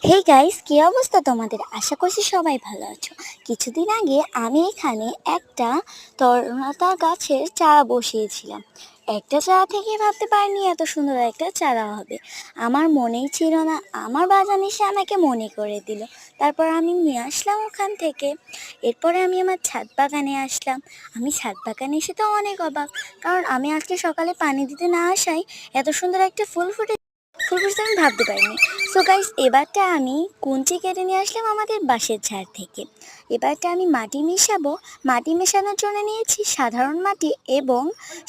Hey guys, কি অবস্থা তোমাদের? আশা করছি সবাই ভালো আছো। কিছুদিন আগে আমি এখানে একটা তরুণতা গাছের চারা বসিয়েছিলাম। একটা চারা থেকে ভাবতে পারিনি এত সুন্দর একটা চারা হবে। আমার মনেই ছিল না, আমার বাগান এসে আমাকে মনে করে দিল। তারপর আমি নিয়ে আসলাম ওখান থেকে। এরপরে আমি আমার ছাদ বাগানে আসলাম। আমি ছাদ বাগানে এসে তো অনেক অবাক, কারণ আমি আজকে সকালে পানি দিতে না আসায় এত সুন্দর একটা ফুল ফুটে আমি ভাবতে পারিনি। সো গাইস, এবারটা আমি কুঞ্চি কেটে নিয়ে আসলাম আমাদের বাঁশের ঝাড় থেকে। এবারটা আমি মাটি মেশাবো। মাটি মেশানোর জন্য নিয়েছি সাধারণ মাটি এবং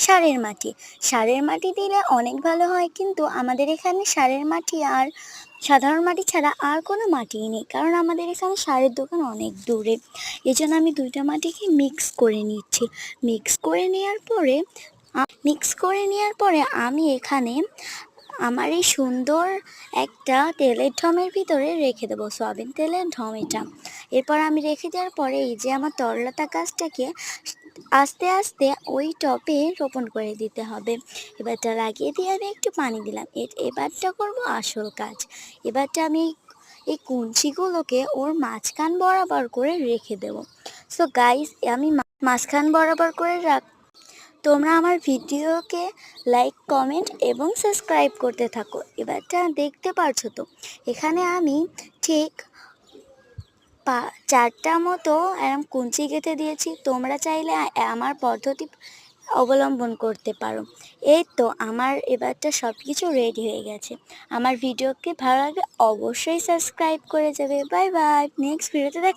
সারের মাটি। সারের মাটি দিলে অনেক ভালো হয়, কিন্তু আমাদের এখানে সারের মাটি আর সাধারণ মাটি ছাড়া আর কোনো মাটিই নেই, কারণ আমাদের এখানে সারের দোকান অনেক দূরে। এই জন্য আমি দুইটা মাটিকে মিক্স করে নিচ্ছি। মিক্স করে নেওয়ার পরে আমি এখানে আমার এই সুন্দর একটা তেলের ঢমের ভিতরে রেখে দেবো, সয়াবিন তেলের ঢম এটা। এরপর আমি রেখে দেওয়ার পরে এই যে আমার তরলতা গাছটাকে আস্তে আস্তে ওই টবে রোপণ করে দিতে হবে। এবারটা লাগিয়ে দিয়ে আমি একটু পানি দিলাম। এবারটা করব আসল কাজ। এবারটা আমি এই কুঞ্চিগুলোকে ওর মাঝখান বরাবর করে রেখে দেব। সো গাইস, আমি মাঝখান বরাবর করে তোমরা আমার ভিডিওকে লাইক, কমেন্ট এবং সাবস্ক্রাইব করতে থাকো। এবারটা দেখতে পারছো তো, এখানে আমি ঠিক চারটা মতো এরম কুঞ্চি গেঁথে দিয়েছি। তোমরা চাইলে আমার পদ্ধতি অবলম্বন করতে পারো। এই তো আমার এবারটা সব কিছু রেডি হয়ে গেছে। আমার ভিডিওকে ভালো লাগে অবশ্যই সাবস্ক্রাইব করে যাবে। বাই বাই, নেক্সট ভিডিওতে